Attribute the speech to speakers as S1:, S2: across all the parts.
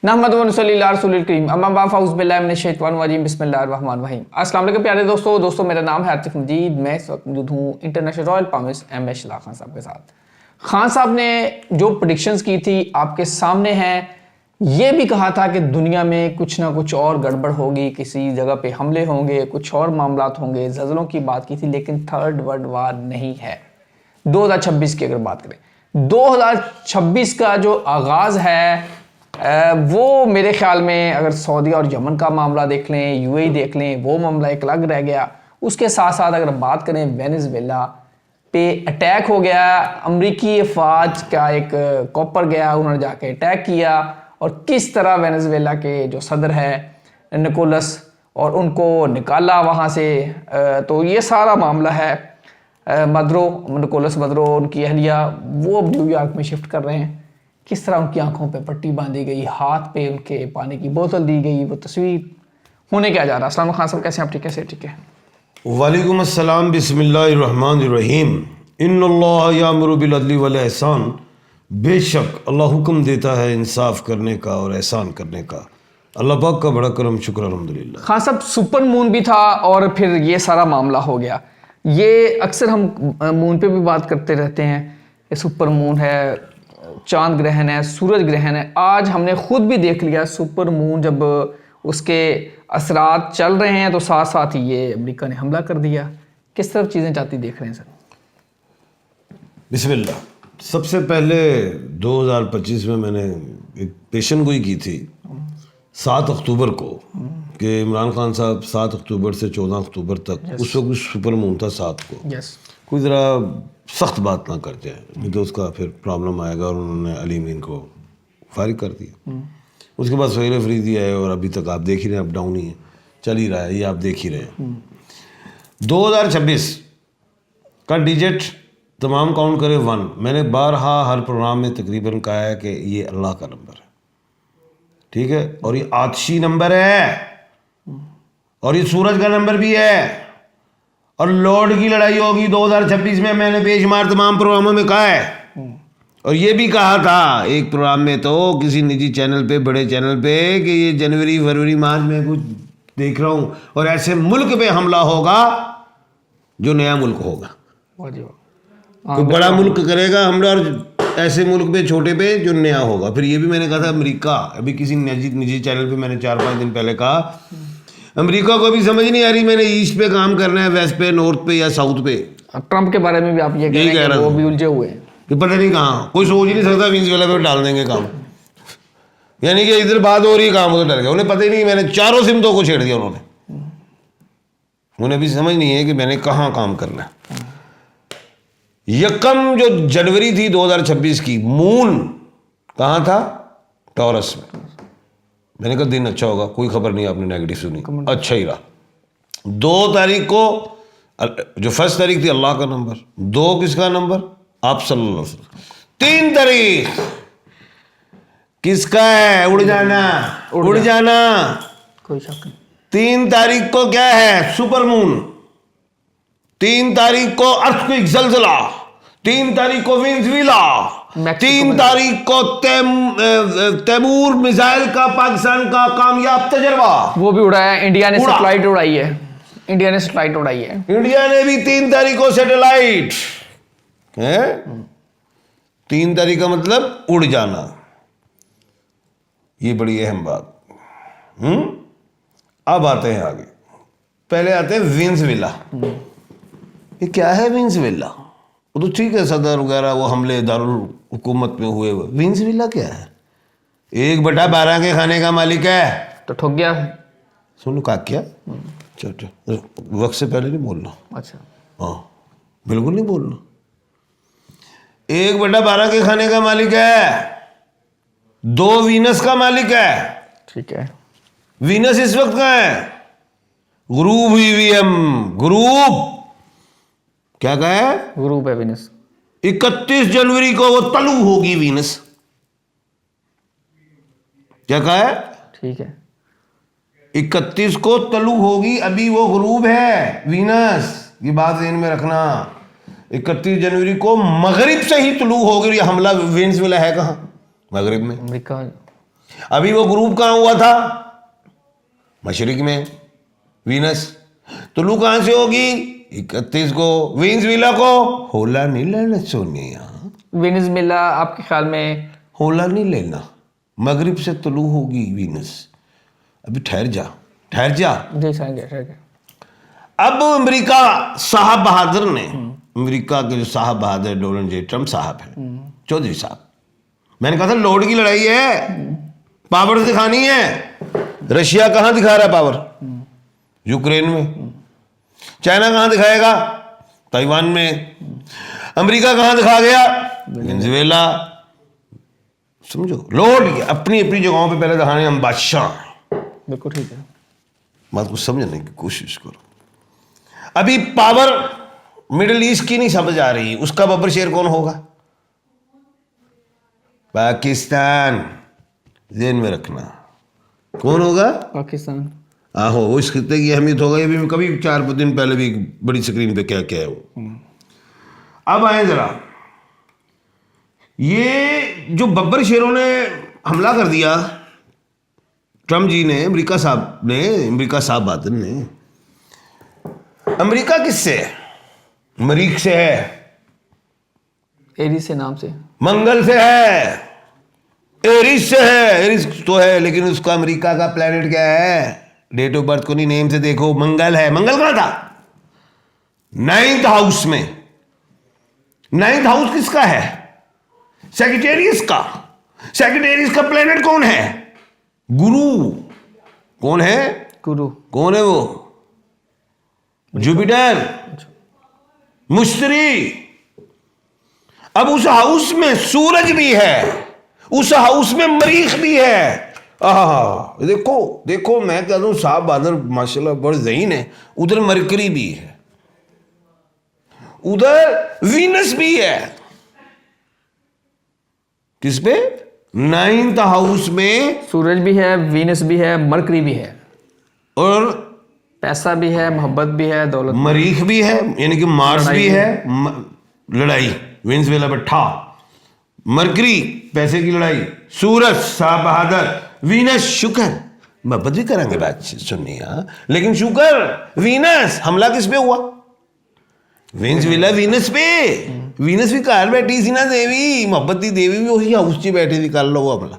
S1: दोस्तों मेरा नाम है आतिफ मजीद। मैं इस वक्त मौजूद हूँ इंटरनेशनल रॉयल पामिस एम एच खान साहब के साथ। खान साहब ने जो प्रेडिक्शंस की थी आपके सामने हैं। ये भी कहा था कि दुनिया में कुछ ना कुछ और गड़बड़ होगी, किसी जगह पे हमले होंगे, कुछ और मामलात होंगे, ज़ल्ज़लों की बात की थी, लेकिन थर्ड वर्ल्ड वार नहीं है। 2026 की अगर बात करें, 2026 का जो आगाज़ है वो मेरे ख्याल में अगर सऊदी और यमन का मामला देख लें, यूएई देख लें, वो मामला एक अलग रह गया। उसके साथ साथ अगर बात करें वेनेजुएला पे अटैक हो गया, अमरीकी अफवाज का एक कॉपर गया, उन्होंने जाके अटैक किया और किस तरह वेनेजुएला के जो सदर है निकोलस और उनको निकाला वहाँ से। तो ये सारा मामला है। निकोलस मदुरो, उनकी अहलिया वो न्यूयॉर्क में शिफ्ट कर रहे हैं। किस तरह उनकी आंखों पे पट्टी बांधी गई, हाथ पे उनके पानी की बोतल दी गई, वो तस्वीर होने क्या जा रहा है। अस्सलाम खान साहब, कैसे हैं आप? ठीक है, ठीक है।
S2: वालेकुम अस्सलाम, बिस्मिल्लाहिर्रहमानिर्रहीम। इन्नल्लाह यामुरु बिल अदली वल एहसान। बेशक अल्लाह हुक्म देता है इंसाफ करने का और एहसान करने का। अल्लाह पाक का बड़ा करम, शुक्र अल्हम्दुलिल्लाह।
S1: खान साहब, सुपर मून भी था और फिर ये सारा मामला हो गया। ये अक्सर हम मून पे भी बात करते रहते हैं, ये सुपर मून है, चांद ग्रहण है, सूरज ग्रहण है। आज हमने खुद भी देख लिया सुपर मून, जब उसके असरात चल रहे हैं तो साथ साथ ही ये अमेरिका ने हमला कर दिया। किस तरफ चीज़ें जाती देख रहे हैं सर?
S2: बिस्मिल्लाह। सबसे पहले 2025 में मैंने एक पेशन गोई की थी 7 अक्टूबर को कि इमरान खान साहब 7 अक्टूबर से 14 अक्टूबर तक, उस वक्त सुपर मून था 7 को, कोई ज़रा सख्त बात ना करते हैं, नहीं तो उसका फिर प्रॉब्लम आएगा। और उन्होंने अली मीन को फारिग कर दिया। उसके बाद सोहेल अफरीदी आए और अभी तक आप देख ही रहे हैं, अप डाउन ही है, चल ही रहा है, ये आप देख ही रहे हैं। 2026 का डिजिट तमाम काउंट करें 1। मैंने बारहा हर प्रोग्राम में तकरीबन कहा है कि ये अल्लाह का नंबर है, ठीक है, और ये आतशी नंबर है और ये सूरज का नंबर भी है। और लॉर्ड की लड़ाई होगी 2026 में, मैंने बेशुमार तमाम प्रोग्रामों में कहा है। और ये भी कहा था एक प्रोग्राम में तो किसी निजी चैनल पे, बड़े चैनल पे, कि ये जनवरी फरवरी मार्च में कुछ देख रहा हूँ और ऐसे मुल्क पे हमला होगा जो नया मुल्क होगा। कोई बड़ा मुल्क करेगा हमला और ऐसे मुल्क पे, छोटे पे, जो नया होगा। फिर ये भी मैंने कहा था अमेरिका, अभी किसी निजी चैनल पे मैंने 4-5 दिन पहले कहा, अमेरिका को भी समझ नहीं आ रही मैंने ईस्ट पे काम करना है, वेस्ट पे, नॉर्थ पे या साउथ पे।
S1: ट्रंप के बारे में भी आप ये कह रहे हैं, वो भी उलझे हुए हैं
S2: कि पता नहीं कहाँ, कोई सोच ही नहीं सकता वेनेजुएला पे डाल देंगे काम। यानी कि इधर बात हो रही, काम उधर डर गया, उन्हें पता ही नहीं। मैंने 4 सिमतों को छेड़ दिया उन्होंने, उन्हें भी समझ नहीं है कि मैंने कहाँ काम करना है। यकम जो जनवरी थी 2026 की, मून कहाँ था? टॉरस में। मैंने कहा दिन अच्छा होगा, कोई खबर नहीं आपने नेगेटिव सुनी, अच्छा ही रहा। 2 तारीख को, जो 1 तारीख थी, अल्लाह का नंबर, 2 किसका नंबर? आप सल्लल्लाहु अलैहि वसल्लम। 3 तारीख किसका है? उड़ जाना, उड़ जाना,
S1: कोई शक नहीं।
S2: 3 तारीख को क्या है? Super moon. 3 तारीख को अर्थक्वेक, ज़लज़ला। 3 तारीख को वेनेजुएला। 3 तारीख को तैमूर मिसाइल का पाकिस्तान का कामयाब तजर्बा, वो
S1: भी उड़ाया। इंडिया ने सैटेलाइट उड़ाई है, इंडिया ने सैटेलाइट उड़ाई है।
S2: इंडिया ने भी 3 तारीख को सैटेलाइट है। 3 तारीख का मतलब उड़ जाना, ये बड़ी अहम बात। अब आते हैं आगे, पहले आते हैं वेनेजुएला। ये क्या है वेनेजुएला? वो तो ठीक है, सदर वगैरह वो हमले दारुल हुकूमत में हुए। वेनेजुएला क्या है? 1/12 के खाने का मालिक है।
S1: तो ठग गया।
S2: सुनो का क्या, वक्त से पहले नहीं बोलना।
S1: अच्छा,
S2: हाँ, बिल्कुल नहीं बोलना। 1/12 के खाने का मालिक है, 2 वीनस का मालिक है।
S1: ठीक है,
S2: वीनस इस वक्त कहाँ है? ग्रुप हुई हुई हम, ग्रुप क्या कहा है?
S1: ग्रुप है वीनस।
S2: 31 जनवरी को वो तलु होगी वीनस। क्या कहा है?
S1: ठीक है,
S2: 31 को तलु होगी, अभी वो ग्रुप है वीनस, ये बात ध्यान में रखना। 31 जनवरी को मगरिब से ही तलु होगी। ये हमला वेनेजुएला है कहाँ? मगरिब में,
S1: अमेरिका।
S2: अभी वो ग्रुप कहाँ हुआ था? मशरिक में, वीनस। तुलू कहाँ से होगी? 31 को। वेनेजुएला को होला नहीं लेना सोनिया,
S1: वेनेजुएला आपके ख्याल में?
S2: होला नहीं लेना, मगरिब से तुलू होगी वीनस। अभी ठहर जा, ठहर जा।
S1: जी सर।
S2: अब अमेरिका साहब बहादुर ने, अमेरिका के जो साहब बहादुर डोनाल्ड जे ट्रम्प साहब हैं, चौधरी साहब, मैंने कहा था लोड की लड़ाई है, पावर दिखानी है। रशिया कहाँ दिखा रहा है पावर? यूक्रेन में। चाइना कहाँ दिखाएगा? ताइवान में। अमेरिका कहाँ दिखा गया? वेनेजुएला। समझो, लोड अपनी अपनी जगहों पे पहले दिखाने, हम बादशाह हैं।
S1: बिल्कुल ठीक है।
S2: बात को समझने की कोशिश करो। अभी पावर मिडिल ईस्ट की नहीं समझ आ रही, उसका बब्बर शेर कौन होगा? पाकिस्तान। ध्यान में रखना, कौन होगा?
S1: पाकिस्तान।
S2: आहो, वो इस खित्ते की अहमियत होगा। ये भी कभी 4 दिन पहले भी बड़ी स्क्रीन पे क्या क्या है वो। अब आए जरा, ये जो बब्बर शेरों ने हमला कर दिया ट्रम्प जी ने, अमेरिका साहब बहादुर ने। अमेरिका किससे है? मरीख से है,
S1: एरिस से नाम से,
S2: मंगल से है, एरिस से है। एरिस तो है, लेकिन उसका अमेरिका का प्लेनेट क्या है? डेट ऑफ बर्थ को नहीं, नेम से देखो, मंगल है। मंगल कहां था? 9th हाउस में। 9th हाउस किसका है? सेक्रेटेरियस का। सेक्रेटेरियस का प्लेनेट कौन है? गुरु। कौन है?
S1: गुरु।
S2: कौन है वो? जुपिटर, मुश्तरी। अब उस हाउस में सूरज भी है, उस हाउस में मरीख भी है। देखो देखो, मैं कहता हूं साहब बहादुर माशाल्लाह बड़े ज़हीन है। उधर मरकरी भी है, उधर वीनस भी है। किस पे? 9th हाउस में
S1: सूरज भी है, वीनस भी है, मरकरी भी है,
S2: और
S1: पैसा भी है, मोहब्बत भी है, दौलत।
S2: मरीख भी है, यानी कि मार्स भी है। लड़ाई वेनेजुएला पे ठा। मरकरी पैसे की लड़ाई, सूरज साहब बहादुर, वीनस शुक्र। मोहब्बत भी करेंगे बात सुननी, लेकिन शुक्र वीनस हमला किस पे हुआ? वेनेजुएला वीनस पे। वीनस भी कार बैठी सी ना देवी, मोहब्बत की देवी भी उसी हाउस च बैठी थी। कर लो हमला,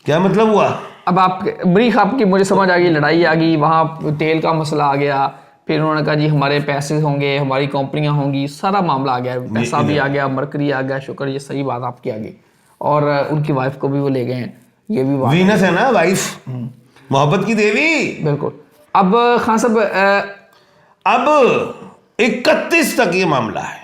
S2: क्या मतलब हुआ?
S1: अब आप मरीख आपकी मुझे समझ आ गई, लड़ाई आ गई, वहाँ तेल का मसला आ गया, फिर उन्होंने कहा जी हमारे पैसे होंगे, हमारी कंपनियां होंगी, सारा मामला आ गया, पैसा भी आ गया, मरकरी आ गया, शुक्र। ये सही बात आपकी आ गई। और उनकी वाइफ को भी वो ले गए हैं, ये भी बात।
S2: वीनस है ना वाइफ, मोहब्बत की देवी।
S1: बिल्कुल। अब खान साहब,
S2: अब 31 तक ये मामला है।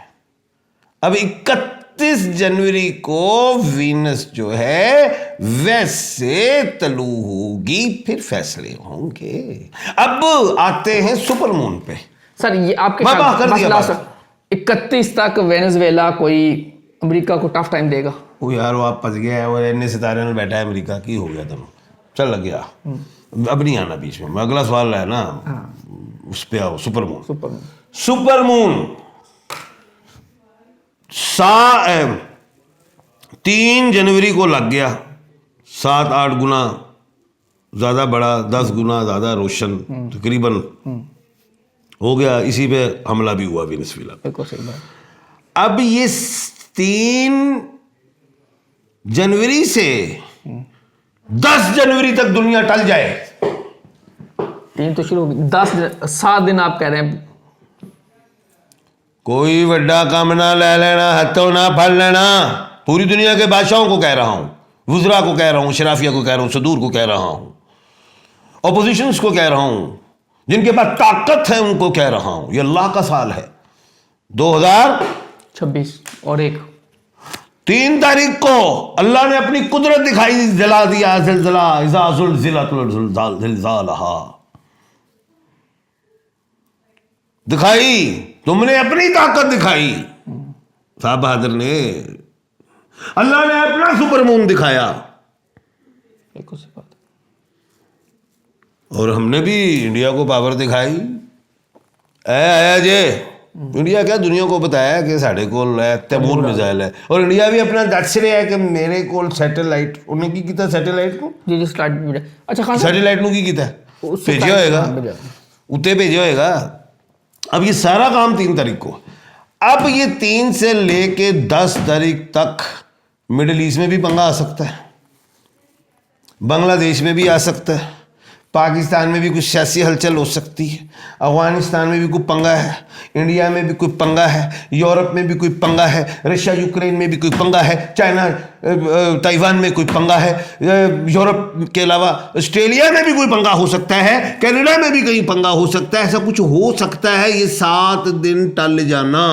S2: अब 31 जनवरी को वीनस जो है वैसे तलू होगी, फिर फैसले होंगे। अब आते हैं सुपर मून पे।
S1: सर ये आपके
S2: कर दिया बात।
S1: 31 तक वेनेजुएला कोई अमेरिका को टफ टाइम देगा?
S2: वो यार वो आप फंस गया है, वो इतने सितारे में बैठा है अमेरिका की, हो गया तुम, चल लग गया। अब नहीं आना बीच में, अगला सवाल है ना। उस पे आओ, सुपर मून। सुपर मून 3 जनवरी को लग गया। 7-8 गुना ज्यादा बड़ा, 10 गुना ज्यादा रोशन तकरीबन हो गया। इसी पे हमला भी हुआ वेनेजुएला पे।
S1: बिल्कुल सही बात।
S2: अब ये 3 जनवरी से 10 जनवरी तक दुनिया टल जाए।
S1: 3 तो शुरू हो गई, 7 दिन आप कह रहे हैं।
S2: कोई बड़ा काम ना ले लेना, हथों ना फल लेना। पूरी दुनिया के बादशाहों को कह रहा हूं, वुज़रा को कह रहा हूं, शराफिया को कह रहा हूं, सदूर को कह रहा हूं, ऑपोजिशंस को कह रहा हूं, जिनके पास ताकत है उनको कह रहा हूं। ये अल्लाह का साल है 2026
S1: और
S2: 3 तारीख को अल्लाह ने अपनी कुदरत दिखाई, जला दिया ज़िलज़ला, इज़ा ज़ुलज़िलतुल ज़िलज़ालहा दिखाई। तुमने अपनी ताकत दिखाई, साहब बहादुर ने। अल्लाह ने अपना सुपर मून दिखाया,
S1: बिल्कुल सही बात।
S2: और हमने भी इंडिया को पावर दिखाई। आया जे इंडिया क्या दुनिया को बताया कि साढ़े कोल है तैमूर मिसाइल है, और इंडिया भी अपना दस रहा है कि मेरे कोल सैटेलाइट उन्हें की कीता सैटेलाइट को
S1: जी जी स्लाइड। अच्छा खान साहब
S2: सैटेलाइट ਨੂੰ ਕੀ ਕੀਤਾ
S1: उससे
S2: भेजा होएगा
S1: भेजा।
S2: उत्ते भेजा होएगा। अब ये सारा काम 3 तारीख को, अब ये 3 से लेके 10 तारीख तक मिडिल ईस्ट में भी पंगा आ सकता है, बांग्लादेश में भी आ सकता है, पाकिस्तान में भी कुछ सियासी हलचल हो सकती है, अफगानिस्तान में भी कोई पंगा है, इंडिया में भी कोई पंगा है, यूरोप में भी कोई पंगा है, रशिया यूक्रेन में भी कोई पंगा है, चाइना ताइवान में कोई पंगा है, यूरोप के अलावा ऑस्ट्रेलिया में भी कोई पंगा हो सकता है, कनाडा में भी कहीं पंगा हो सकता है, ऐसा कुछ हो सकता है। ये 7 दिन टल जाना,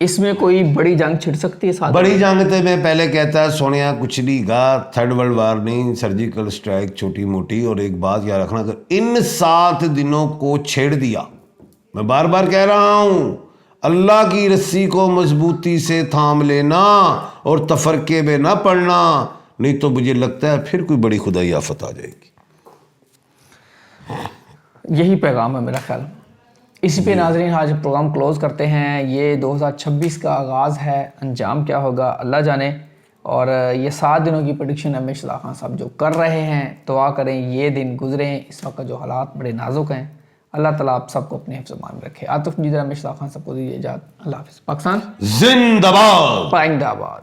S1: इसमें कोई बड़ी जंग छिड़ सकती है साथ
S2: बड़ी जंग तो मैं पहले कहता सोनिया कुछ नहीं गा, 3rd वर्ल्ड वार नहीं, सर्जिकल स्ट्राइक छोटी मोटी। और एक बात याद रखना, अगर इन 7 दिनों को छेड़ दिया, मैं बार बार कह रहा हूं, अल्लाह की रस्सी को मजबूती से थाम लेना और तफरके में ना पड़ना, नहीं तो मुझे लगता है फिर कोई बड़ी खुदाई आफत आ जाएगी।
S1: यही पैगाम है मेरा ख्याल। इसी पे नाजरीन आज प्रोग्राम क्लोज करते हैं। ये 2026 का आगाज़ है, अंजाम क्या होगा अल्लाह जाने। और ये 7 दिनों की प्रेडिक्शन एम एच खान साहब जो कर रहे हैं, दुआ करें ये दिन गुजरें। इस वक्त जो हालात बड़े नाजुक हैं, अल्लाह ताला आप सबको अपने हिफ्ज़-ए-मान में रखे। आतिफ जीदा एम एच खान साहब को दीजिए इजाज़त। अल्लाह हाफ़िज़। पाकिस्तान
S2: जिंदाबाद,
S1: पाइंदाबाद।